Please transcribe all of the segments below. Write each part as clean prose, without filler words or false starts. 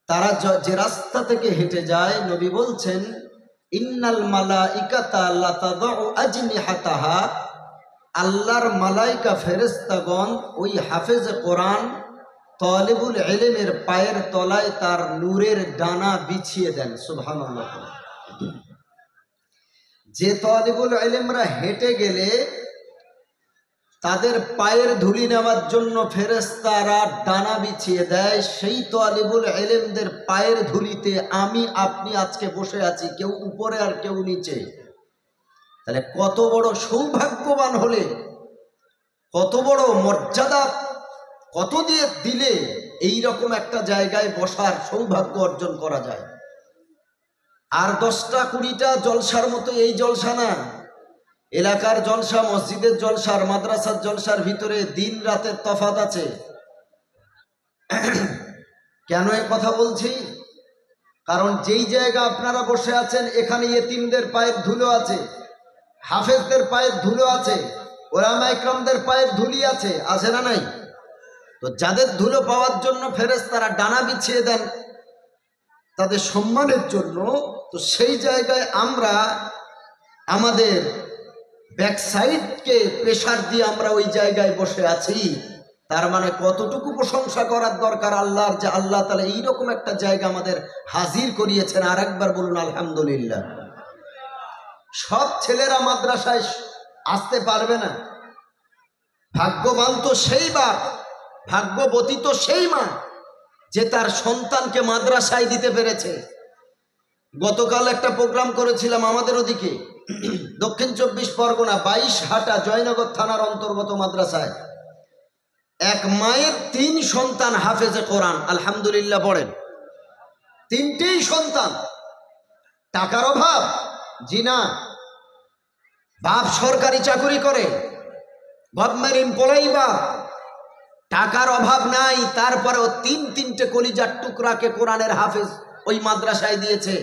তারা যে রাস্তা থেকে হেঁটে যায়, নবী বলছেন ইন্নাল মালাইকাতা লাতাদাউ আজনিহাতাহা, আল্লাহর মালাইকা ফেরেশতাগণ ওই হাফেজে কোরআন তালিবুল ইলমের পায়ের তলায় তার নূরের ডানা বিছিয়ে দেন। সুবহানাল্লাহ। যে তালিবুল ইলমরা হেঁটে গেলে তাদের পায়ের ধুলি নেওয়ার জন্য ফেরেশতারা ডানা বিছিয়ে দেয়, সেই তালিবুল ইলমদের পায়ের ধুলিতে আমি আপনি আজকে বসে আছি, কেউ উপরে আর কেউ নিচে। তাহলে কত বড় সৌভাগ্যবান হলে, কত বড় মর্যাদা, কত দিয়ে দিলে এই রকম একটা জায়গায় বসার সৌভাগ্য অর্জন করা যায়। আর 10টা 20টা জলসার মতো এই জলসা না, এলাকার জলসা, মসজিদের জলসার, মাদ্রাসার জলসার ভিতরে দিন রাতের তফাৎ আছে। কেন এ কথা বলছি? কারণ যেই জায়গা আপনারা বসে আছেন এখানে ইয়েতিমদের পায়ের ধুলো আছে, হাফেজদের পায়ের ধুলো আছে, ওলামা ইকরামদের পায়ের ধুলি আছে, আছে না নাই? তো যাদের ধুলো পাওয়ার জন্য ফেরেশতারা ডানা বিছিয়ে দেন তাদের সম্মানের জন্য, তো সেই জায়গায় আমরা আমাদের ব্যাকসাইডকে প্রেশার দিয়ে আমরা ওই জায়গায় বসে আছি। তার মানে কতটুকু প্রশংসা করার দরকার আল্লাহর, যে আল্লাহ তাআলা এইরকম একটা জায়গা আমাদের হাজির করিয়েছেন। আর একবার বলুন আলহামদুলিল্লাহ। সব ছেলেরা মাদ্রাসায় আসতে পারবে না। ভাগ্যবান তো সেই বাপ, ভাগ্যবতী তো সেই মা যে তার সন্তানকে মাদ্রাসায় দিতে পেরেছে। গতকাল একটা প্রোগ্রাম করেছিলাম আমাদের ওদিকে, দক্ষিণ 24 পরগনা 22 হাটা জয়নগর থানার অন্তর্গত মাদ্রাসায় এক মায়ের 3 সন্তান হাফেজে কোরআন, আলহামদুলিল্লাহ পড়েন। 3টেই সন্তান। টাকার অভাব? জি না। বাপ সরকারি চাকরি করে, গভর্নমেন্ট এমপ্লয়ি, বাপ টাকার অভাব নাই, তারপরেও 3টে কলিজার টুকরাকে কোরআনের হাফেজ ওই মাদ্রাসায় দিয়েছে।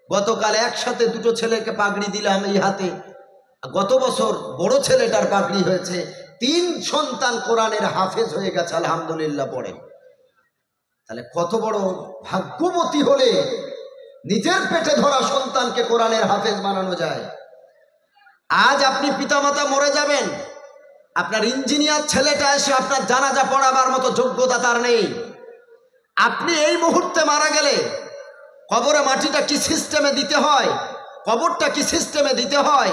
গতকাল একসাথে 2টো ছেলেকে পাগড়ি দিলাম এই হাতে। গত বছর বড় ছেলেটার পাগড়ি হয়েছে। 3 সন্তান কোরআনের হাফেজ হয়ে গেছে, আলহামদুলিল্লাহ পড়ে। তাহলে কত বড় ভাগ্যবতী হলে নিজের পেটে ধরা সন্তানকে কোরআনের হাফেজ বানানো যায়। আজ আপনি পিতামাতা মরে যাবেন, আপনার ইঞ্জিনিয়ার ছেলেটা এসে আপনার জানাজা পড়াবার মতো যোগ্যতা তার নেই। আপনি এই মুহূর্তে মারা গেলে কবরে মাটিটা কি সিস্টেমে দিতে হয়, কবরটা কি সিস্টেমে দিতে হয়,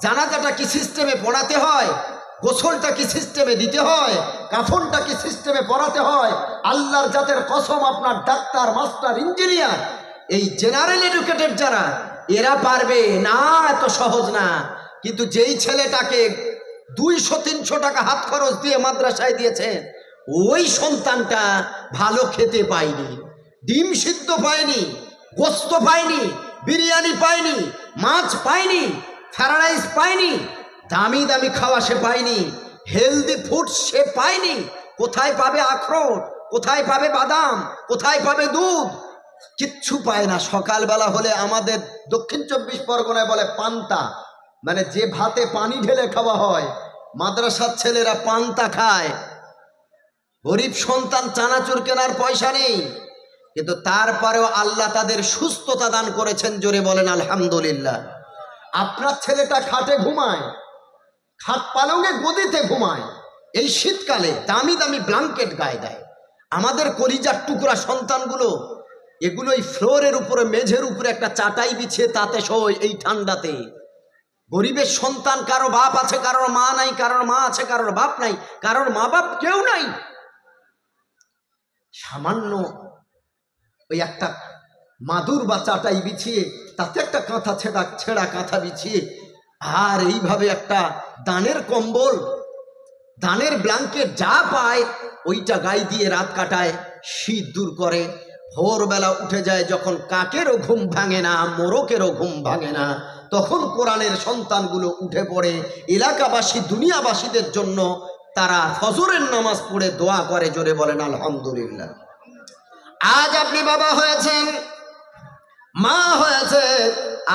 জানাজাটা কি সিস্টেমে পড়াতে হয়, গোসলটা কি সিস্টেমে দিতে হয়, কাফনটা কি সিস্টেমে পড়াতে হয়, আল্লাহর জাতের কসম আপনার ডাক্তার, মাস্টার, ইঞ্জিনিয়ার, এই জেনারেল এডুকেটেড যারা, এরা পারবে না, এত সহজ না। কিন্তু যেই ছেলেটাকে 200-300 টাকা হাত খরচ দিয়ে মাদ্রাসায় দিয়েছে, ওই সন্তানটা ভালো খেতে পায়নি, ডিম সিদ্ধ পায়নি, গোস্ত পায়নি, বিরিয়ানি পায়নি, মাছ পায়নি, ফ্রাইড রাইস পায়নি, দামি দামি খাওয়া সে পায়নি, হেলদি ফুড সে পায়নি। কোথায় পাবে আখরোট, কোথায় পাবে বাদাম, কোথায় পাবে দুধ? কিচ্ছু পায় না। সকালবেলা হলে আমাদের দক্ষিণ 24 পরগনায় বলে পান্তা, মানে যে ভাতে পানি ঢেলে খাওয়া হয়, মাদ্রাসার ছেলেরা পান্তা খায়। গরিব সন্তান, চানাচুর কেনার পয়সা নেই, কিন্তু তারপরেও আল্লাহ তাদের সুস্থতা দান করেছেন। জোরে বলেন আলহামদুলিল্লাহ। আপনার ছেলেটা খাটে ঘুমায়, খাট পালঙে গদিতে ঘুমায়, এই শীতকালে দামি দামি ব্ল্যাঙ্কেট গায়ে দেয়। আমাদের কলিজার টুকরা সন্তানগুলো এগুলো এই ফ্লোরের উপরে, মেঝের উপরে একটা চাটাই বিছিয়ে তাতে শোয় এই ঠান্ডাতে। গরিবের সন্তান, কারো বাপ আছে, কারোর মা নাই, কারোর মা আছে, কারোর বাপ নাই, কারোর মা বাপ কেউ নাই। সামান্য ওই একটা মাদুর বা চাটাই বিছিয়ে, তাতে একটা কাঁথা ছেঁড়া কাঁথা বিছিয়ে, আর এইভাবে একটা দানের কম্বল, দানের ব্ল্যাঙ্কেট যা পায় ওইটা গায়ে দিয়ে রাত কাটায়, শীত দূর করে। ভোরবেলা উঠে যায় যখন, কাকেরও ঘুম ভাঙে না, মোরকেরও ঘুম ভাঙে না, তখন কোরআনের সন্তানগুলো উঠে পড়ে। এলাকাবাসী, দুনিয়াবাসীদের জন্য তারা ফজরের নামাজ পড়ে দোয়া করে। জোরে বলেন আলহামদুলিল্লাহ। আজ আপনি বাবা হয়েছেন, মা হয়েছে,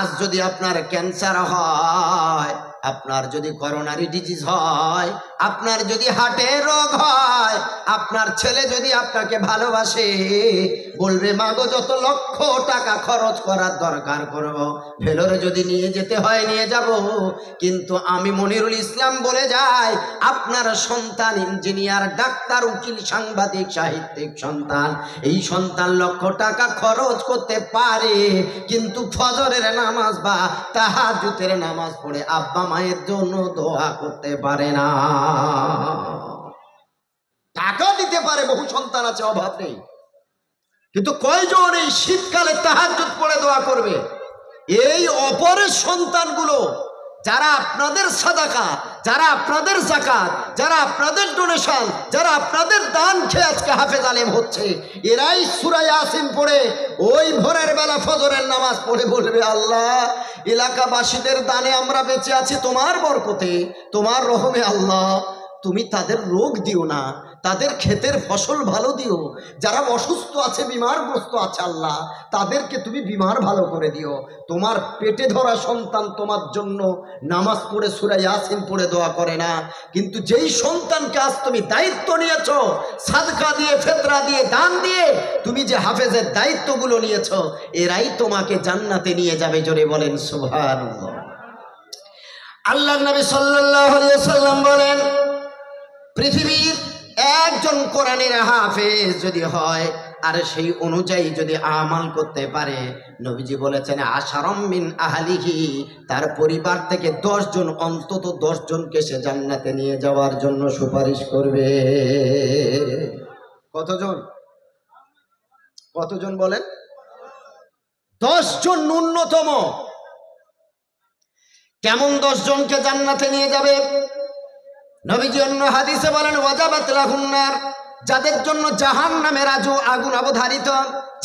আজ যদি আপনার ক্যান্সার হয়, আপনার যদি করোনারি ডিজিজ হয়, আপনার যদি হার্টের রোগ হয়, আপনার ছেলে যদি আপনাকে ভালোবাসে, বলবে মাগো যত লক্ষ টাকা খরচ করার দরকার করব, ভেলোরে যদি নিয়ে যেতে হয় নিয়ে যাব, কিন্তু আমি মনিরুল ইসলাম বলে যাই আপনার সন্তান ইঞ্জিনিয়ার, ডাক্তার, উকিল, সাংবাদিক, সাহিত্যিক সন্তান, এই সন্তান লক্ষ টাকা খরচ করতে পারে, কিন্তু ফজরের নামাজ বা তাহাজ্জুদের নামাজ পড়ে আব্বা মায়ের জন্য দোয়া করতে পারে না। টাকা দিতে পারে, বহু সন্তান আছে, অভাব নেই, কিন্তু কয়জন এই শীতকালে তাহাজ্জুদ পড়ে দোয়া করবে? এই অপরের সন্তানগুলো যারা আপনাদের সাদাকা, যারা আপনাদের যাকাত, যারা আপনাদের ডোনেশন, যারা আপনাদের দান খেয়ে আজকে হাফেজ আলেম হচ্ছে, এরাই সূরা ইয়াসিন পড়ে ওই ভোরের বেলা ফজরের নামাজ পড়ে বলবে আল্লাহ এলাকাবাসীদের দানে আমরা বেঁচে আছি তোমার বরকতে, তোমার রহমে আল্লাহ, তুমি তাদের রোগ দিও না, তাদের ক্ষেতের ফসল ভালো দিও, যারা অসুস্থ আছে, বিমারগ্রস্ত আছে আল্লাহ, তাদেরকে তুমি বিমার ভালো করে দিও। তোমার পেটে ধরা সন্তান তোমার জন্য নামাজ পড়ে সূরা ইয়াসিন পড়ে দোয়া করে না, কিন্তু যেই সন্তানকে আজ তুমি দায়িত্ব নিয়েছো, সাদকা দিয়ে, ফিতরা দিয়ে, দান দিয়ে তুমি যে হাফেজের দায়িত্বগুলো নিয়েছো, এরাই তোমাকে জান্নাতে নিয়ে যাবে। জোরে বলেন সুবহানাল্লাহ। আল্লাহর নবী সাল্লাল্লাহু আলাইহি ওয়াসাল্লাম বলেন, পৃথিবীর একজন কোরআনের হাফেজ যদি হয় আর সেই অনুযায়ী যদি আমাল করতে পারে, নবীজি বলেছেন আশারাম মিন আহলিহি, তার পরিবার থেকে 10 জন, অন্তত 10 জনকে সে জান্নাতে নিয়ে যাওয়ার জন্য সুপারিশ করবে। কতজন? কতজন বলেন? 10 জন ন্যূনতম। কেমন 10 জনকে জান্নাতে নিয়ে যাবে? নবীজি অন্য হাদিসে বলেন ওয়াজাবাত লাহুন নার, যাদের জন্য জাহান্নামের আগুন অবধারিত,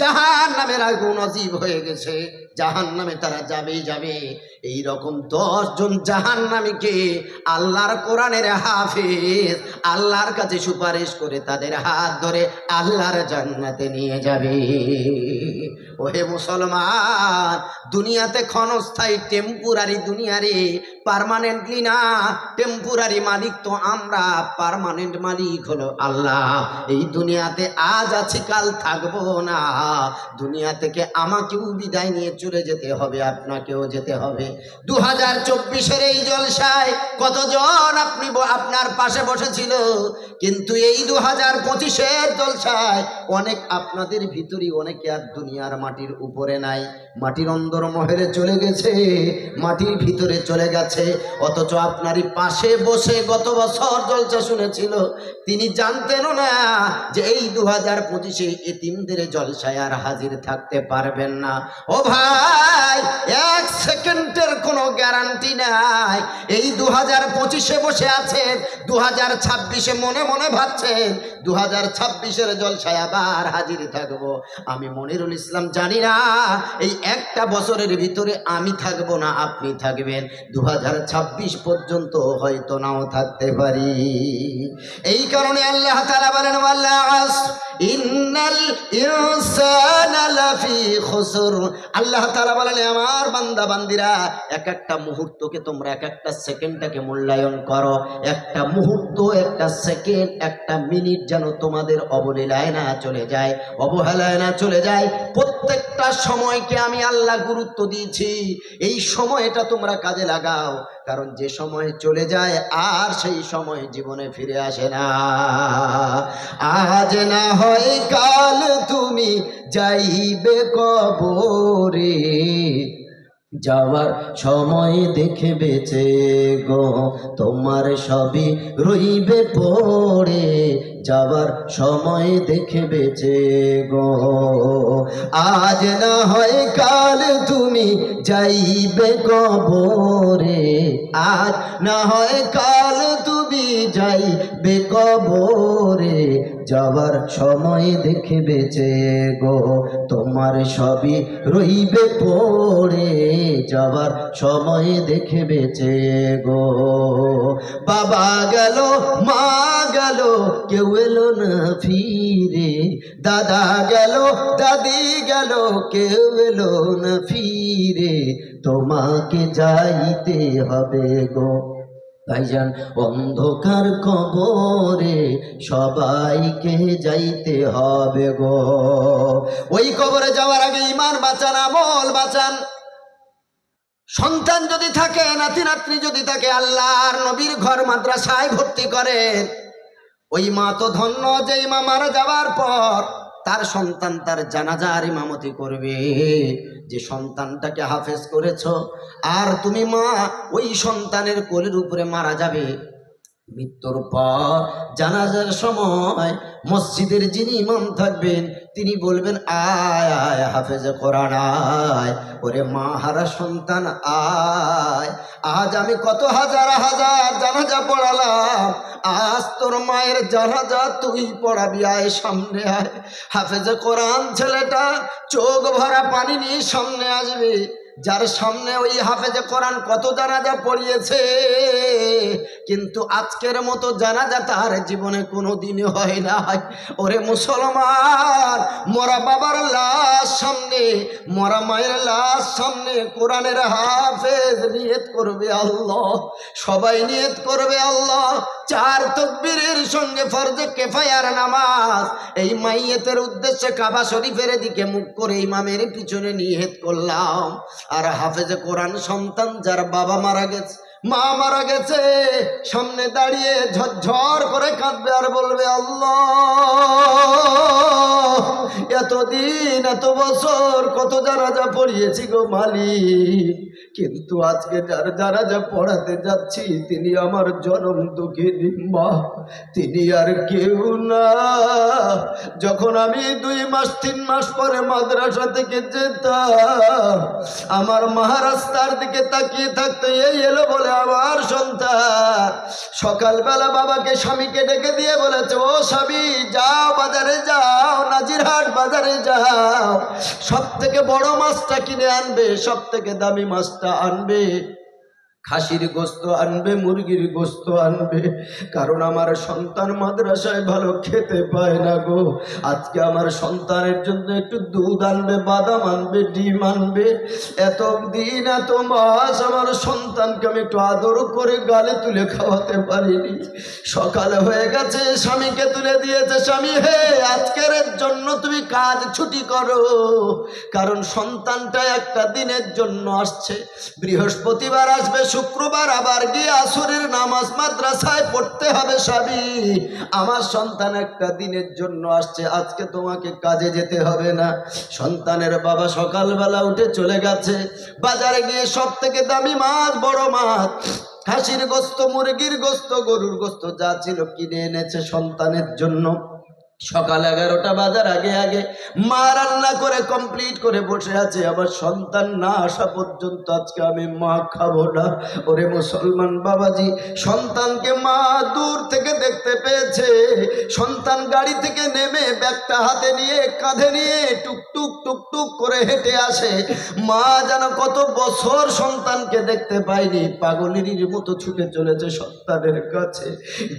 জাহান্নামের আগুন অজীব হয়ে গেছে, জাহান্নামে তারা যাবেই যাবে, এই রকম 10 জন জাহান্নামীকে আল্লাহর কোরআনের হাফেজ আল্লাহর কাছে সুপারিশ করে তাদের হাত ধরে আল্লাহর জান্নাতে নিয়ে যাবে। ওহে মুসলমান, দুনিয়াতে ক্ষণস্থায়ী, টেম্পুরারি দুনিয়ারে, পার্মানেন্টলি না। টেম্পুরারি মালিক তো আমরা, পার্মানেন্ট মালিক হলো আল্লাহ। এই দুনিয়াতে আজ আছি কাল থাকবো না, দুনিয়া থেকে আমাকেও বিদায় নিয়ে চলে যেতে হবে, আপনাকেও যেতে হবে। 2024-এর এই জলসায় কতজন আপনার পাশে বসেছিল, কিন্তু এই 2025-এর জলসায় অনেক আপনাদের ভিতরই অনেকে আর দুনিয়ার মাটির উপরে নাই, মাটির অন্দর মহলে চলে গেছে, মাটির ভিতরে চলে গেছে। অথচ আপনারই পাশে বসে গত বছর জলসা শুনেছিল, তিনি জানতেনও না যে এই 2025-এ এতিমদের জলসায় আর হাজির থাকতে পারবেন না। ও ভাই, 1 সেকেন্ডের কোনো গ্যারান্টি নাই। এই 2025-এ বসে আছেন, 2026-এ মনে মনে ভাবছেন 2026-এর জলসায় আবার হাজির থাকবো। আমি মনিরুল ইসলাম জানি না এই একটা বছরের ভিতরে আমি থাকবো না আপনি থাকবেন, 2026 পর্যন্ত হয়তো নাও থাকতে পারি। এই কারণে আল্লাহ তাআলা বলেন ওয়াল আসর ইন্নাল ইনসানা লাফি খুসর। আল্লাহ তাআলা বলেন আমার বান্দা বান্দিরা, এক একটা মুহূর্তকে তোমরা, এক একটা সেকেন্ডটাকে মূল্যায়ন করো। একটা মুহূর্ত, একটা সেকেন্ড, একটা মিনিট যেন তোমাদের অবলীলায় না চলে যায়, অবহেলায় না চলে যায়। প্রত্যেকটা সময়কে আমি আল্লাহ গুরুত্ব দিয়েছি, এই সময়টা তোমরা কাজে লাগাও, কারণ যে সময় চলে যায় আর সেই সময় জীবনে ফিরে আসে না। আজ না হয় কাল তুমি যাইবে কবরে, যাওয়ার সময় দেখে বেঁচে গো তোমার সবই রইবে পড়ে, যাওয়ার সময় দেখে বেঁচে গো। আজ না হয় কাল তুমি যাইবে কবরে, আজ না হয় কাল তুমি যাইবে কবরে, যাবার সময় দেখে বেঁচে গো, তোমার সবই রইবে পড়ে যাবার সময় দেখে বেঁচে গো। বাবা গেল মা গেল কেউ এলো না ফিরে, দাদা গেল দাদি গেল কেউ এলো না ফিরে, তোমাকে যাইতে হবে গো ভাইজান অন্ধকার কবরে সবাইকে যাইতে হবে গো। ওই কবরে যাওয়ার আগে ঈমান বাঁচান, আমল বাঁচান। সন্তান যদি থাকে, নাতি নাতনি যদি থাকে, আল্লাহর নবীর ঘর মাদ্রাসায় ভর্তি করেন। ওই মা তো ধন্য যে মা মারা যাওয়ার পর তার সন্তান তার জানাজার ইমামতি করবে। যে সন্তানটাকে হাফেজ করেছো, আর তুমি মা ওই সন্তানের কোলের উপরে মারা যাবে। মৃত্যুর পর জানাজার সময় মসজিদের যিনি ইমাম থাকবেন তিনি বলবেন, আয় আয় হাফেজে কোরআন আয়, ওরে মা হারা সন্তান আয়। আজ আমি কত হাজার হাজার জানাজা পড়ালাম, আজ তোর মায়ের জানাজা তুই পড়াবি, আয় সামনে আয়। হাফেজে কোরআন ছেলেটা চোখ ভরা পানি নিয়ে সামনে আসবে, যার সামনে ওই হাফেজে কোরআন কত জানাজা পড়িয়েছে, কিন্তু আজকের মতো জানাজা তার জীবনে কোনোদিনই হয় না। ওরে মুসলমান, মরা বাবার লাশ সামনে, মরা মায়ের লাশ সামনে কোরআনের হাফেজ নিয়ত করবে আল্লাহ, সবাই নিয়ত করবে আল্লাহ। 4 তাকবীরের সঙ্গে ফরজে কিফায়ার নামাজ, এই মাইয়েতের উদ্দেশ্যে কাবা শরীফের দিকে মুখ করে ইমামের পিছনে নিয়ত করলাম। আর হাফেজে কোরআন সন্তান যার বাবা মারা গেছে, মা মারা গেছে, সামনে দাঁড়িয়ে ঝরঝর করে কাঁদবে আর বলবে, আল্লাহ এতদিন এত বছর কত জানাজা পড়িয়েছি গো মালিক, কিন্তু আজকে যার জানাজা পড়াতে যাচ্ছি তিনি আমার জনম দুঃখিনী মা, তিনি আর কেউ না। যখন আমি 2 মাস 3 মাস পরে মাদ্রাসা থেকে যেতাম, আমার মা রাস্তার দিকে তাকিয়ে থাকতো, এই এলো বলে আমার সন্তান। সকালবেলা বাবাকে স্বামীকে ডেকে দিয়ে বলেছে, ও স্বামী যাও বাজারে যাও, নাজিরহাট বাজারে যাও, সব থেকে বড় মাছটা কিনে আনবে, সব থেকে দামি মাছটা আনবে, খাসির গোস্ত আনবে, মুরগির গোস্ত আনবে, কারণ আমার সন্তান মাদ্রাসায় ভালো খেতে পায় না গো। আজকে আমার সন্তানের জন্য একটু দুধ আনবে, বাদাম আনবে, ডিম আনবে। এত দিন এত মাস আমার সন্তানকে আমি একটু আদর করে গালে তুলে খাওয়াতে পারিনি। সকালে হয়ে গেছে, স্বামীকে তুলে দিয়েছে, স্বামী হে আজকের জন্য তুমি কাজ ছুটি করো, কারণ সন্তানটা একটা দিনের জন্য আসছে, বৃহস্পতিবার আসবে, শুক্রবার আবার গিয়ে আসরের নামাজ মাদ্রাসায় পড়তে হবে। স্বামী আমার সন্তান একটা দিনের জন্য আসছে, আজকে তোমাকে কাজে যেতে হবে না। সন্তানের বাবা সকালবেলা উঠে চলে গেছে বাজারে গিয়ে সব থেকে দামি মাছ, বড় মাছ, খাসির গোস্ত, মুরগির গোস্ত, গরুর গোস্ত যা ছিল কিনে এনেছে সন্তানের জন্য। সকাল 11টা বাজার আগে আগে মা রান্না করে কমপ্লিট করে বসে আছে, আমার সন্তান না আসা পর্যন্ত আজকে আমি মা খাবো না। ওরে মুসলমান বাবাজি, সন্তানকে মা দূর থেকে দেখতে পেয়েছে, সন্তান গাড়ি থেকে নেমে ব্যাগটা হাতে নিয়ে কাঁধে নিয়ে টুকটুক টুকটুক করে হেঁটে আসে। মা যেন কত বছর সন্তানকে দেখতে পায়নি, পাগলের মতো ছুটে চলেছে সন্তানের কাছে,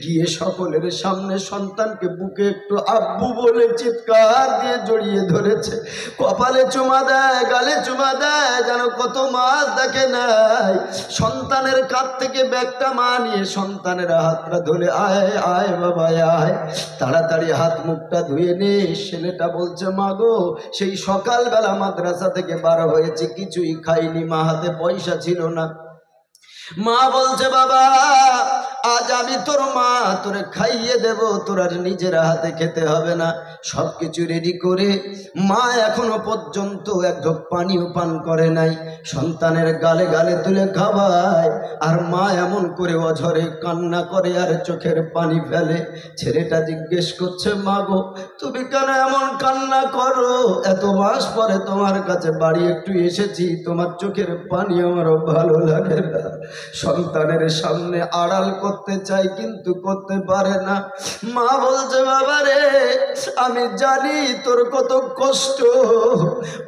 গিয়ে সকলের সামনে সন্তানকে বুকে একটু আব্বু বলে চিৎকার দিয়ে জড়িয়ে ধরেছে, কপালে চুমা দেয়, গালে চুমা দেয়, যেন কত মাস দেখে নাই। সন্তানের কাছ থেকে ব্যাগটা মা নিয়ে সন্তানের হাতটা ধরে, আয় আয় বাবা আয়, তাড়াতাড়ি হাত মুখটা ধুয়ে নে। ছেলেটা বলছে, মা গো সেই সকালবেলা মাদ্রাসা থেকে বার হয়েছে, কিছুই খাইনি, মা হাতে পয়সা ছিল না। মা বলছে, বাবা আজ আমি তোর মা, তোরে খাইয়ে দেব, তোর আর নিজের হাতে খেতে হবে না। সব কিছু রেডি করে মা এখনো পর্যন্ত এক ঢোক পানিও পান করে নাই, সন্তানের গালে গালে তুলে খাওয়ায়, আর মা এমন করে অঝরে কান্না করে আর চোখের পানি ফেলে। ছেলেটা জিজ্ঞেস করছে, মা গো তুমি কেন এমন কান্না করো? এত মাস পরে তোমার কাছে বাড়ি একটু এসেছি, তোমার চোখের পানি আমারও ভালো লাগে না। সন্তানের সামনে আড়াল করতে করতে চায় কিন্তু করতে পারে না। মা বলছে বাবা রে আমি জানি তোর কত কষ্ট,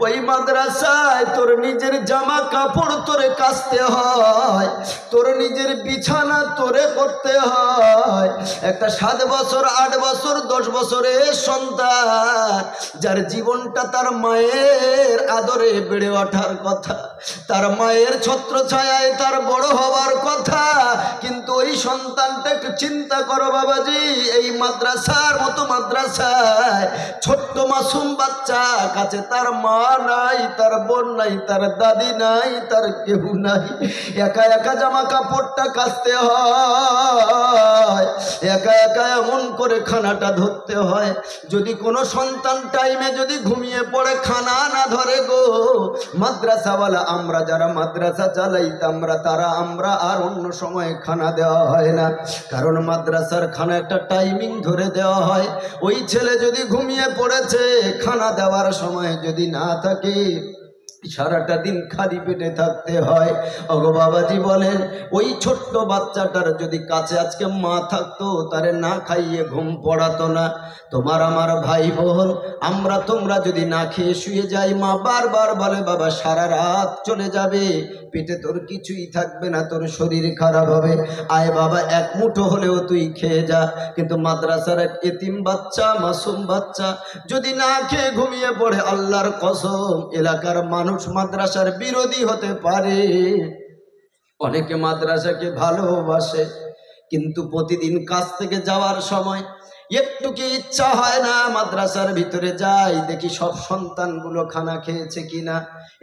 ওই মাদ্রাসায় তোর নিজের জামা কাপড় তোরে কাচতে হয়, তোর নিজের বিছানা তোরে করতে হয়। একটা 7 বছর 8 বছর 10 বছরের সন্তান যার জীবনটা তার মায়ের আদরে বেড়ে ওঠার কথা, তার মায়ের ছত্র ছায়ায় তার বড় হওয়ার কথা, কিন্তু ওই সন্তানটা একটু চিন্তা করো বাবাজি, এই মাদ্রাসার মতো মাদ্রাসায় ছোট্ট মাসুম বাচ্চা, কাছে তার মা নাই, তার বোন নাই, তার দাদি নাই, তার কেউ নাই, একা একা জামা কাপড়টা কাচতে হয়, একা একা এমন করে খানাটা ধরতে হয়। যদি কোনো সন্তান টাইমে যদি ঘুমিয়ে পড়ে খানা না ধরে গো, মাদ্রাসাওয়ালা আমরা যারা মাদ্রাসা চালাইতাম আমরা আর অন্য সময় খানা দেওয়া হয় না, কারণ মাদ্রাসার খানা একটা টাইমিং ধরে দেওয়া হয়। ওই ছেলে যদি ঘুমিয়ে পড়েছে, খানা দেওয়ার সময় যদি না থাকে, সারাটা দিন খালি পেটে থাকতে হয়। ওগো বাবাজি বলেন, ওই ছোট্ট বাচ্চাটার যদি কাছে আজকে মা থাকতো, তারে না খাইয়ে ঘুম পড়াতো না। তোমার আমার ভাই বোন আমরা তোমরা যদি না খেয়ে শুয়ে যাই, মা বারবার বলে বাবা সারা রাত চলে যাবে, পেটে তোর কিছুই থাকবে না, তোর শরীর খারাপ হবে, আয় বাবা এক মুঠো হলেও তুই খেয়ে যা। কিন্তু মাদ্রাসার এক এতিম বাচ্চা, মাসুম বাচ্চা যদি না খেয়ে ঘুমিয়ে পড়ে, আল্লাহর কসম এলাকার মানুষ মাদ্রাসার বিরোধী হতে পারে। অনেকে মাদ্রাসাকে ভালোবাসে, কিন্তু প্রতিদিন কাজ থেকে যাওয়ার সময় একটু কি ইচ্ছা হয় না মাদ্রাসার ভিতরে যাই, দেখি সব সন্তানগুলো খানা খেয়েছে কিনা,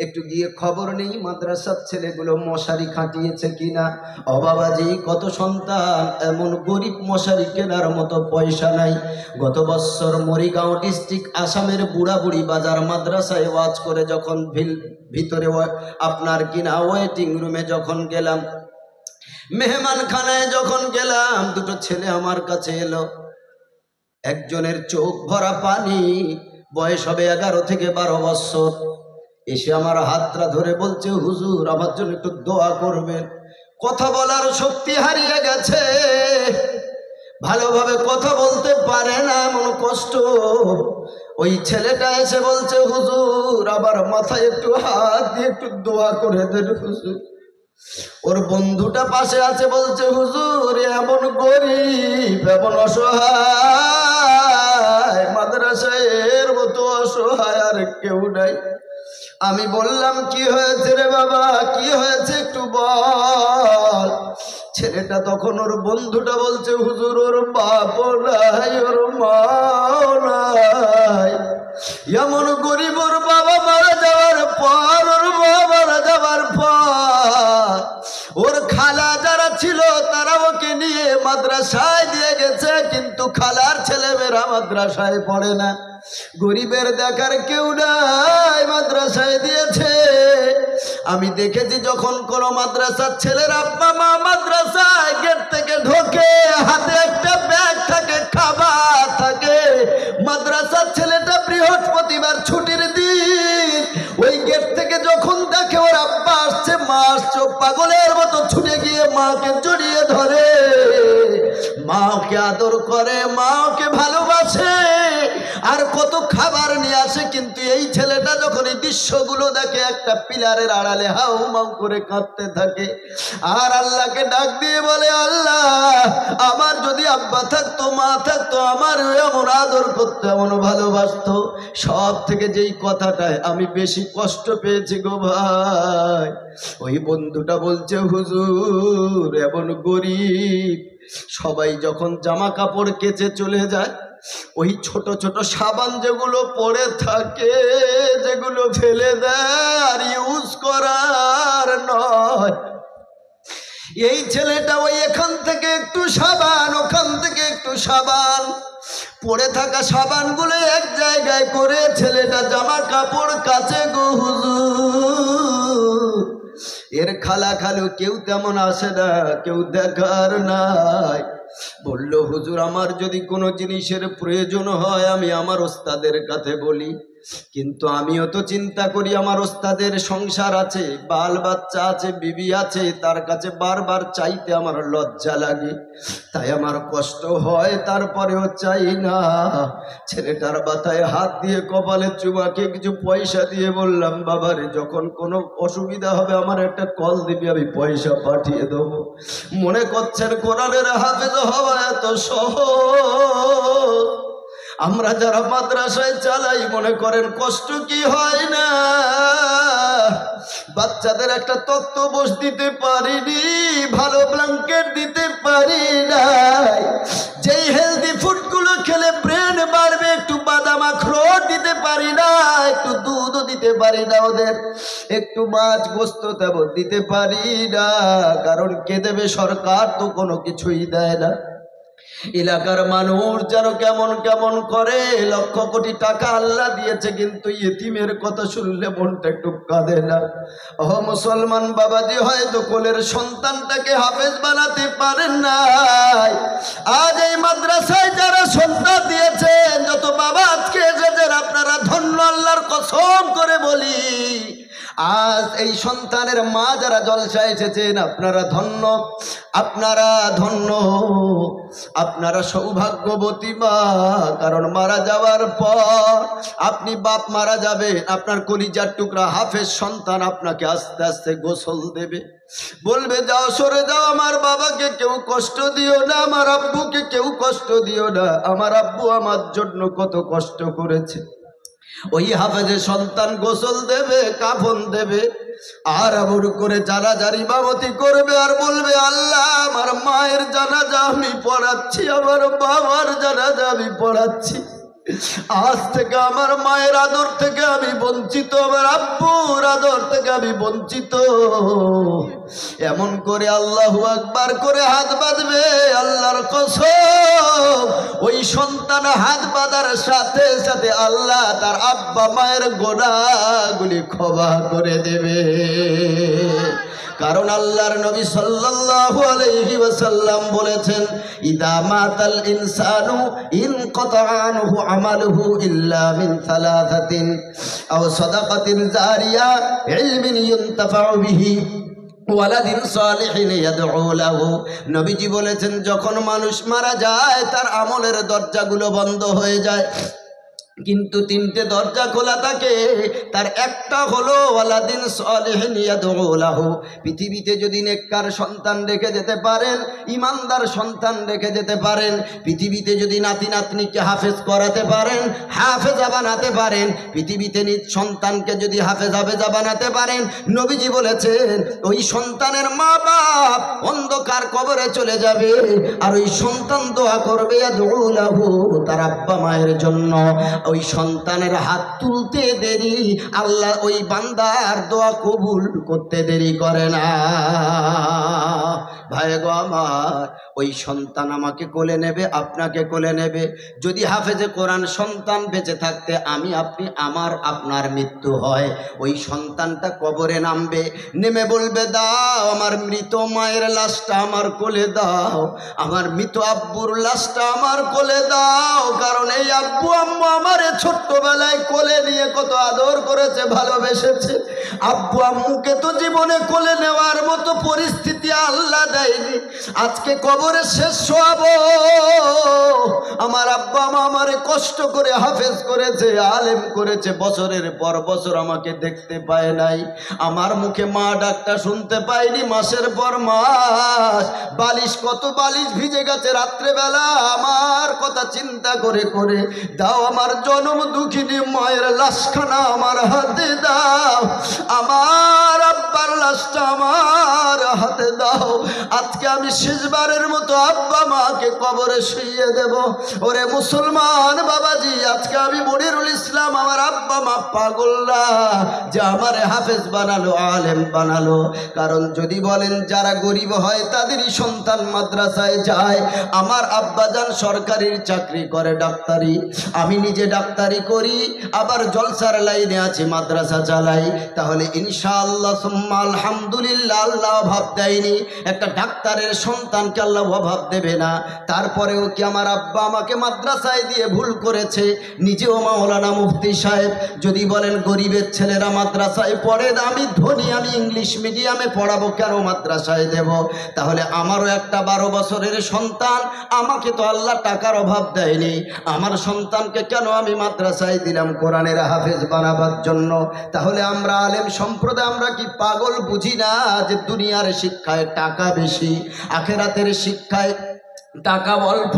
একটু গিয়ে খবর নেই মাদ্রাসার ছেলেগুলো মশারি খাটিয়েছে কিনা। ও বাবাজি কত সন্তান এমন গরিব, মশারি কেনার মতো পয়সা নাই। গত বছর মরিগাঁও ডিস্ট্রিক্ট আসামের বুড়াবুড়ি বাজার মাদ্রাসায় ওয়াজ করে যখন ভিতরে আপনার কিনা ওয়েটিং রুমে যখন গেলাম, মেহমান খানায় যখন গেলাম, দুটো ছেলে আমার কাছে এলো, একজনের চোখ ভরা পানি, বয়স হবে 11 থেকে 12 বছর, এসে আমার হাতটা ধরে বলছে হুজুর আমার জন্য একটু দোয়া করবেন। কথা বলার শক্তি হারিয়ে গেছে, ভালোভাবে কথা বলতে পারে না, এমন কষ্ট। ওই ছেলেটা এসে বলছে হুজুর আবার মাথায় একটু হাত দিয়ে একটু দোয়া করে দেন হুজুর। ওর বন্ধুটা পাশে আছে, বলছে হুজুর এমন গরিব, এমন অসহায়, মাদ্রাসায় এর মতো অসহায় আর কেউ নাই। আমি বললাম কি হয়েছে রে বাবা, কি হয়েছে একটু বল। ছেলেটা তখন ওর বন্ধুটা বলছে হুজুর ওর বাপ নাই, ওর মা নাই, এমন গরিব, ওর বাবা মারা যাওয়ার পর, ওর মা মারা যাওয়ার পর ওর খালা যারা ছিল তারা ওকে নিয়ে মাদ্রাসায় দিয়ে গেছে, কিন্তু খালার ছেলেমেয়েরা মাদ্রাসায় পড়ে না, গরিবের দেখার কেউ নাই, মাদ্রাসায় দিয়েছে। আমি দেখেছি যখন কোন মাদ্রাসার ছেলের আব্বা মা মাদ্রাসায় গেট থেকে ঢোকে, হাতে একটা ব্যাগ থাকে, খাবার থাকে, মাদ্রাসার ছেলেটা বৃহস্পতিবার ছুটির দিন ওই গেট থেকে যখন দেখে ওর আব্বা আসছে, মা আসছে, পাগলের মতো ছুটে গিয়ে মাকে জড়িয়ে ধরে, মাকে আদর করে, মাকে ভালোবাসে, আর কত খাবার নিয়ে আসে। কিন্তু এই ছেলেটা যখন এই দৃশ্যগুলো দেখে, একটা পিলারের আড়ালে হাউ মাউ করে কাঁদতে থাকে, আর আল্লাহকে ডাক দিয়ে বলে আল্লাহ আমার যদি আব্বা থাকতো, মা থাকতো, আমার এমন আদর করতো, এমন ভালোবাসতো। সব থেকে যেই কথাটায় আমি বেশি কষ্ট পেয়েছি গো ভাই, ওই বন্ধুটা বলছে হুজুর এমন গরিব, সবাই যখন জামা কাপড় কেচে চলে যায়, ওই ছোট ছোট সাবান যেগুলো পড়ে থাকে, যেগুলো ফেলে দেয় আর ইউজ করার নয়, এই ছেলেটা ওই এখান থেকে একটু সাবান, ওখান থেকে একটু সাবান, পড়ে থাকা সাবানগুলো এক জায়গায় করে ছেলেটা জামা কাপড় কাচে গো হুজুর। এর খালা খালু কেউ তেমন আসে না, কেউ দেখার নাই, বলল, হুজুর আমার যদি কোনো জিনিসের প্রয়োজন হয় আমি আমার ওস্তাদের কাছে বলি, কিন্তু আমিও তো চিন্তা করি আমার ওস্তাদের সংসার আছে, বাল বাচ্চা আছে, বিবি আছে, তার কাছে বারবার চাইতে আমার লজ্জা লাগে, তাই আমার কষ্ট হয়, তারপরেও চাই না। ছেলেটার মাথায় হাত দিয়ে কপালে চুমাকে কিছু পয়সা দিয়ে বললাম, বাবারে যখন কোনো অসুবিধা হবে আমার একটা কল দিবি, আমি পয়সা পাঠিয়ে দেবো। মনে করছেন কোরআনের হাফেজ হওয়া এত সহজ? আমরা যারা মাদ্রাসায় চালাই মনে করেন কষ্ট কি হয় না? বাচ্চাদের একটা তক্তপোষ দিতে পারিনি, ভালো ব্ল্যাঙ্কেট দিতে পারি নাই, যেই হেলদি ফুডগুলো খেলে ব্রেন বাড়বে একটু বাদাম আখরোট দিতে পারি না, একটু দুধও দিতে পারি না, ওদের একটু মাছ গোস্ত তেমন দিতে পারি না। কারণ কে দেবে? সরকার তো কোনো কিছুই দেয় না। এলাকার মানুষ যেন কেমন কেমন করে, লক্ষ কোটি টাকা আল্লাহ দিয়েছে, কিন্তু ইতিমের কথা শুনলে মনটা একটু কাঁদে না? ও মুসলমান বাবাজি, হয়তো কোলের সন্তানটাকে হাফেজ বানাতে পারেন নাই। আজ এই মাদ্রাসায় যারা সন্তান দিয়েছেন, যত বাবা আজকে এসেছেন, আপনারা ধন্য, আল্লাহর কসম করে বলি। আজ এই সন্তানের মা যারা জলসায় এসেছেন, আপনারা ধন্য, আপনারা ধন্য, আপনারা সৌভাগ্যবতী মা। কারণ মারা যাওয়ার পর আপনি বাপ মারা যাবেন, আপনার কলিজার টুকরা হাফেজ সন্তান আপনাকে আস্তে আস্তে গোসল দেবে, বলবে যাও সরে যাও, আমার বাবাকে কেউ কষ্ট দিও না, আমার আব্বুকে কেউ কষ্ট দিও না, আমার আব্বু আমার জন্য কত কষ্ট করেছে। ওই হাফেজের সন্তান গোসল দেবে, কাফন দেবে, আর আবর করে জানাজার ইমামতি করবে, আর বলবে, আল্লাহ আমার মায়ের জানাজা আমি পড়াচ্ছি, আমার বাবার জানাজা আমি পড়াচ্ছি, আজ থেকে আমার মায়ের আদর থেকে আমি বঞ্চিত, আমার আব্বুর আদর থেকে আমি বঞ্চিত। এমন করে আল্লাহু আকবার করে হাত বাঁধবে, আল্লাহর কসম ওই সন্তান হাত বাঁধার সাথে সাথে আল্লাহ তার আব্বা মায়ের গোনাহগুলি ক্ষমা করে দেবে। কারণ আল্লাহর নবী সাল্লাল্লাহু আলাইহি ওয়াসাল্লাম বলেছেন, ইদা মাতাল ইনসানু ইনকাতা আনহু আমালুহু ইল্লা মিন সালাসাতিন আও সাদাকাতিন জারিয়া ইলমিন ইউনতাফাউ বিহি ওয়ালাদিন সালিহিন ইয়াদউ লাহু। নবীজি বলেছেন, যখন মানুষ মারা যায় তার আমলের দরজাগুলো বন্ধ হয়ে যায়, কিন্তু তিনটে দরজা খোলা থাকে। তার একটা হলো ওয়ালাদিন সালিহিন ইয়াদউ লাহু। পৃথিবীতে যদি নেককার সন্তান রেখে যেতে পারেন, ইমানদার সন্তান রেখে যেতে পারেন, পৃথিবীতে যদি নাতি নাতনিকে হাফেজ করাতে পারেন, হাফেজা বানাতে পারেন, পৃথিবীতে নিজ সন্তানকে যদি হাফেজা বানাতে পারেন, নবীজি বলেছেন ওই সন্তানের মা বাপ অন্ধকার কবরে চলে যাবে, আর ওই সন্তান দোয়া করবে ইয়াদউ লাহু, তার আব্বা মায়ের জন্য। ওই সন্তানের হাত তুলতে দেরি, আল্লাহ ওই বান্দার দোয়া কবুল করতে দেরি করে না। ভাই গো আমার, ওই সন্তান আমাকে কোলে নেবে, আপনাকে কোলে নেবে। যদি হাফেজে কোরআন সন্তান বেঁচে থাকতে আমি আপনি আমার আপনার মৃত্যু হয়, ওই সন্তানটা কবরে নামবে, নেমে বলবে, দাও আমার মৃত মায়ের লাশটা আমার কোলে দাও, আমার মৃত আব্বুর লাশটা আমার কোলে দাও। কারণ এই আব্বু আম্মু আমার ছোট্টবেলায় কোলে নিয়ে কত আদর করেছে, ভালোবেসেছে। আব্বু আম্মুকে তো জীবনে কোলে নেওয়ার মতো পরিস্থিতি আল্লাহ দেয়নি। আজকে কবরে শেষ হবো, আমার আব্বা মা আমারে কষ্ট করে হাফেজ করেছে, আলেম করেছে, বছরের পর বছর আমাকে দেখতে পায় নাই, আমার মুখে মা ডাকটা শুনতে পাইনি, মাসের পর মাস বালিশ, কত বালিশ ভিজে গেছে রাত্রেবেলা, আমার কথা চিন্তা করে করে দাও আমার জনম দুঃখিনী মায়ের লাশখানা আমার হাতে দাও, আমার আব্বার লাশটা আমার হাতে দাও। আজকে আমি শেষবারের মতো আব্বা মাকে কবরে শুইয়ে দেব। ওরে মুসলমান বাবাজি, আজকে আমি মনিরুল ইসলাম আমার আব্বা মা পাগল না যে আমারে হাফেজ বানালো, আলেম বানালো। কারণ যদি বলেন যারা গরিব হয় তাদেরই সন্তান মাদ্রাসায় যায়। আমার আব্বাজান সরকারি চাকরি করে, ডাক্তারি, আমি নিজে ডাক্তারি করি, আবার জলসার লাইনে আছি, মাদ্রাসা চালাই। তাহলে ইনশাআল্লাহ সুম্মা আলহামদুলিল্লাহ আল্লাহ অভাব দেয়নি। একটা ডাক্তারের সন্তানকে আল্লাহ অভাব দেবে না। তারপরেও কি আমার আব্বা আমাকে মাদ্রাসায় দিয়ে ভুল করেছে? নিজেও মাওলানা মুফতি সাহেব। যদি বলেন গরিবের ছেলেরা মাদ্রাসায় পড়ে, আমি ধনী, আমি ইংলিশ মিডিয়ামে পড়াবো, কেন মাদ্রাসায় দেব? তাহলে আমারও একটা 12 বছরের সন্তান, আমাকে তো আল্লাহ টাকার অভাব দেয়নি, আমার সন্তানকে কেন আমি মাদ্রাসায় দিলাম কোরআনের হাফেজ বানাবার জন্য? তাহলে আমরা আলেম সম্প্রদায় আমরা কি পাগল বুঝি না যে দুনিয়ার শিক্ষায় টাকা বেশি, আখেরাতের শিক্ষায় টাকা অল্প?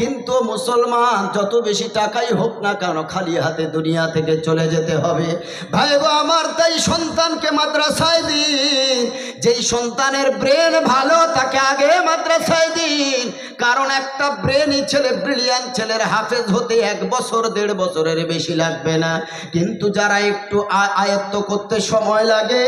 কিন্তু মুসলমান যত বেশি টাকাই হোক না কেন খালি হাতে দুনিয়া থেকে চলে যেতে হবে। ভাই আমার, তাই সন্তানকে মাদ্রাসায় দিন। যেই সন্তানের ব্রেন ভালো তাকে আগে মাদ্রাসায় দিন। কারণ একটা ব্রেনই ছেলে, ব্রিলিয়ান্ট ছেলের হাফেজ হতে 1 বছর 1.5 বছরের বেশি লাগবে না। কিন্তু যারা একটু আয়ত্ত করতে সময় লাগে,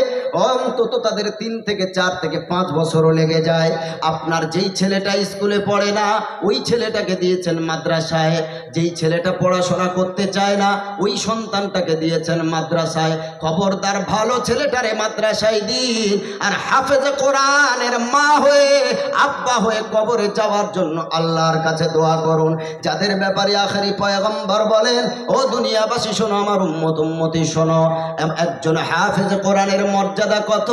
অন্তত তাদের 3 থেকে 4 থেকে 5 বছরও লেগে যায়। আপনার যেই ছেলেটা স্কুলে পড়ে না, ওই ছেলেটাকে দিয়েছেন মাদ্রাসায়। যেই ছেলেটা পড়াশোনা করতে চায় না, ওই সন্তানটাকে দিয়েছেন মাদ্রাসায়। খবরদার, ভালো ছেলেটারে মাদ্রাসায় দিন। আর হাফেজে কোরআনের মা হয়ে, আব্বা হয়ে কবরে যাওয়ার জন্য আল্লাহর কাছে দোয়া করুন। যাদের ব্যাপারে আখেরি পয়গম্বর বলেন, ও দুনিয়াবাসী শোনো, আমার উম্মতি শোনো, একজন হাফেজে কোরআনের মর্যাদা কত।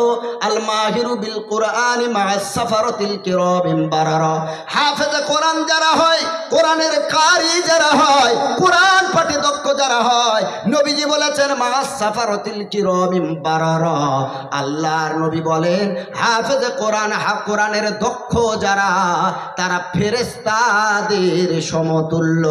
আল মাহিরু বিল কোরআনি মা'আস সাফারাতিল কিরামিল বারারা। হাফেজে কোরআন যারা হয়, কোরআনের কারি যারা হয়, কোরআন পাঠে দক্ষ যারা হয়, নবীজি বলেছেন মা'আস সাফারাতিল কিরামিল বারারা। আল্লাহর নবী বলেন হাফেজে কোরআন, কোরআনের দক্ষ যারা, তারা ফেরেশতাদের সমতুল্য।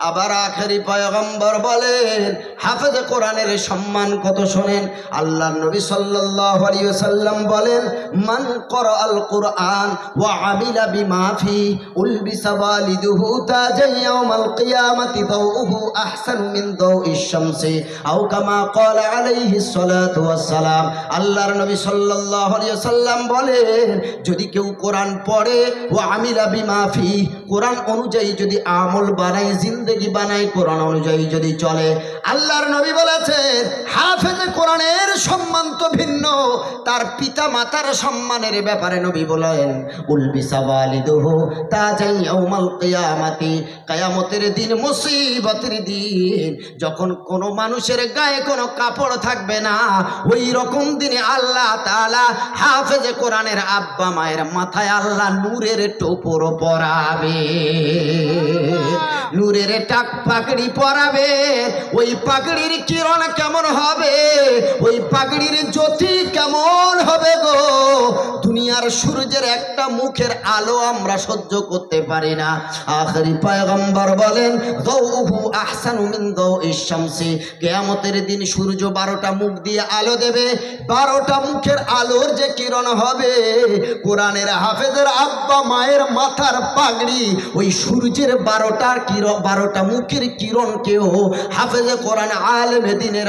আবার আখেরি পয়গম্বর বলেন হাফেজে কোরআনের সম্মান কত শোনেন। আল্লাহর নবী সাল্লাল্লাহু আলাইহি ওয়াসাল্লাম বলেন, মান ক্বারাআল কুরআন ওয়া আমিলা বিমা ফি উলবিসা ওয়ালিদুহু তাজান ইয়াউমাল কিয়ামাতি দাউহু আহসানু মিন দাউইশ শামসি আও কামা ক্বালা আলাইহিস সালাতু ওয়াস সালাম। আল্লাহর নবী সাল্লাল্লাহু আলাইহি ওয়াসাল্লাম বলেন, যদি কেউ কোরআন পড়ে, ওয়া আমিলা বিমা ফি, কোরআন অনুযায়ী যদি আমল বানায়, জিন্দেগি বানায়, কোরআন অনুযায়ী যদি চলে, আল্লাহর নবী বলেছেন হাফেজে কোরআনের সম্মান তো ভিন্ন। তার পিতা মাতার সম্মানের ব্যাপারে নবী বলেন, উলবিসা ওয়ালিদুহু তাজান ইয়াউমাল কিয়ামাতি, কিয়ামতের দিন, মুসিবতের দিন, যখন কোনো মানুষের গায়ে কোনো কাপড় থাকবে না, ওই রকম দিনে আল্লাহ তাআলা হাফেজে কোরআনের আব্বা মায়ের মাথায় আল্লাহ নূরের টোপর পরাবে, নূরের টাক পাগড়ি পরাবে। ওই পাগড়ির কিরণ কেমন হবে, ওই পাগড়ির জ্যোতি কেমন হবে গো! দুনিয়ার সূর্যের একটা মুখের আলো আমরা সহ্য করতে পারি না। আখেরি পয়গম্বর বলেন, দাউহু আহসানু মিন দাউইশ শামসি, কিয়ামতের দিন সূর্য 12টা মুখ দিয়ে আলো দেবে। 12টা মুখের আলোর যে কিরণ হবে, কোরআনের হাফেজের আব্বা মায়ের মাথার পাগড়ি ওই সূর্যের 12টা মুখের কিরণকেও, হাফেজে কোরআন আলেমে দিনের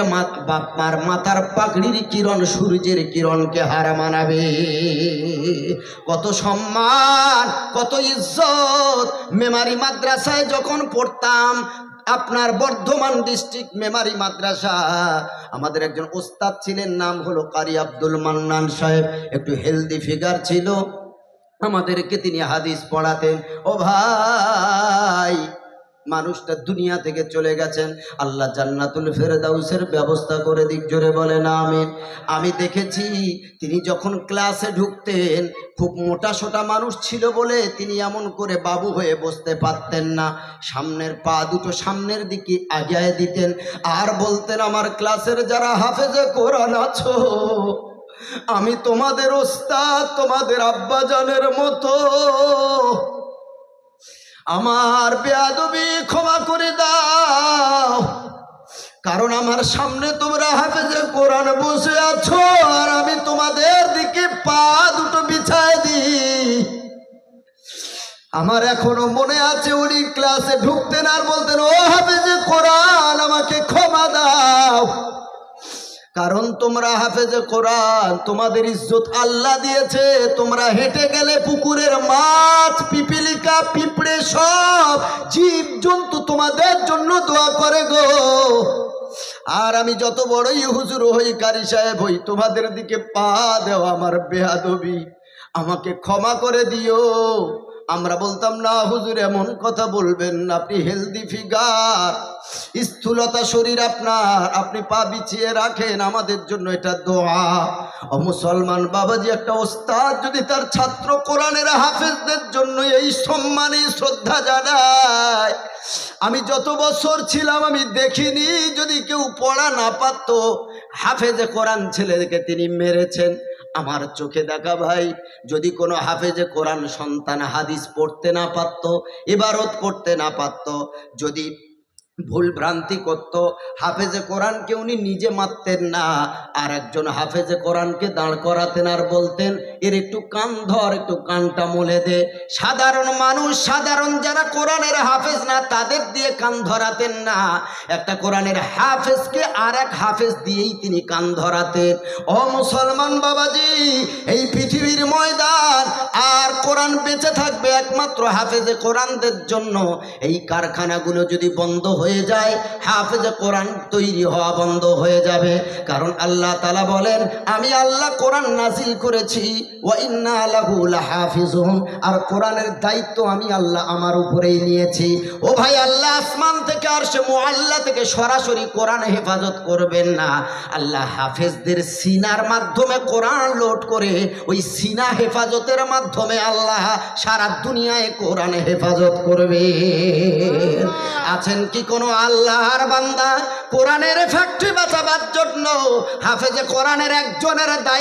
বাপমার মাথার পাগড়ির কিরণ সূর্যের কিরণকে হার মানাবে। কত সম্মান, কত ইজ্জত! মেমারি মাদ্রাসায় যখন পড়তাম, আপনার বর্ধমান ডিস্ট্রিক্ট মেমারি মাদ্রাসা, আমাদের একজন ওস্তাদ ছিলেন, নাম হলো কারি আব্দুল মান্নান সাহেব। একটু হেলদি ফিগার ছিল, আমাদেরকে তিনি হাদিস পড়াতেন। ও ভাই, মানুষটা দুনিয়া থেকে চলে গেছেন, আল্লাহ জান্নাতুল ফেরদাউসের ব্যবস্থা করে দিক, জোরে বলেন আমিন। আমি দেখেছি তিনি যখন ক্লাসে ঢুকতেন, খুব মোটা সোটা মানুষ ছিল বলে তিনি এমন করে বাবু হয়ে বসতে পারতেন না, সামনের পা দুটো সামনের দিকে আগায় দিতেন, আর বলতেন, আমার ক্লাসের যারা হাফেজে কোরআন আছো, আমি তোমাদের ওস্তাদ, তোমাদের আব্বাজানের মতো, আমার বেয়াদবি ক্ষমা করে দাও, কারণ আমার সামনে তোমরা হাফেজে কোরআন বসে আছো, আর আমি তোমাদের দিকে পা দুটো বিছায় দিই। আমার এখনো মনে আছে, উনি ক্লাসে ঢুকতেন আর বলতেন, ও হাফেজে কোরআন, আমার কারণ তোমরা হাফেজে কোরআন, তোমাদের ইজ্জত আল্লাহ দিয়েছে। তোমরা হেঁটে গেলে পুকুরের মাছ, পিপিলিকা, পিঁপড়ে সব জীব জন্তু তোমাদের জন্য দোয়া করে গো। আর আমি যত বড়ই হুজুর হই, কারি সাহেব হই, তোমাদের দিকে পা দেওয়া আমার বেয়াদবি, আমাকে ক্ষমা করে দিও। আমরা বলতাম না হুজুর এমন কথা বলবেন না, আপনি হেলদি ফিগার, স্থূলতা শরীর আপনার, আপনি পা বিছিয়ে রাখেন, আমাদের জন্য এটা দোয়া। ও মুসলমান বাবাজি, একটা ওস্তাদ যদি তার ছাত্র কোরআনের হাফেজদের জন্য এই সম্মানে শ্রদ্ধা জানায়, আমি যত বছর ছিলাম আমি দেখিনি যদি কেউ পড়া না পারত, হাফেজে কোরআন ছেলেকে তিনি মেরেছেন। আমার চোখে দেখা ভাই, যদি কোনো হাফেজে কোরআন সন্তান হাদিস পড়তে না পারত, ইবারত পড়তে না পারত, যদি ভুল ভ্রান্তি করত, হাফেজে কোরআনকে উনি নিজে মারতেন না, আর একজন হাফেজে কোরআনকে দাঁড় করাতেন আর বলতেন এর একটু কান ধর, একটু কানটা মলে দে। সাধারণ মানুষ, সাধারণ যারা কোরআনের হাফেজ না, তাদের দিয়ে কান ধরাতেন না, একটা কোরআনের হাফেজকে আর এক হাফেজ দিয়েই তিনি কান ধরাতেন। ও মুসলমান বাবাজি, এই পৃথিবীর ময়দান আর কোরআন বেঁচে থাকবে একমাত্র হাফেজে কোরআনদের জন্য। এই কারখানাগুলো যদি বন্ধ হয়ে যায়, হাফেজে কোরআন তৈরি হওয়া বন্ধ হয়ে যাবে। কারণ আল্লাহ তাআলা বলেন, আমি আল্লাহ কোরআন নাজিল করেছি, ওয়া ইন্না লাহু লাহাফিজুন, আর কোরআনের দায়িত্ব আমি আল্লাহ আমার উপরেই নিয়েছি। ও ভাই, আল্লাহ আসমান থেকে আরশে মুআল্লা থেকে সরাসরি কোরআন হেফাজত করবেন না, আল্লাহ হাফেজদের সিনার মাধ্যমে কোরআন লোড করে ওই সিনা হেফাজতের মাধ্যমে আল্লাহ সারা দুনিয়ায় কোরআন হেফাজত করবে। আছেন কি কোনো আল্লাহর বান্দা কোরআনের ফ্যাক্টরি বাঁচাবার জন্য হাফেজে কোরআনের একজনের দায়িত্ব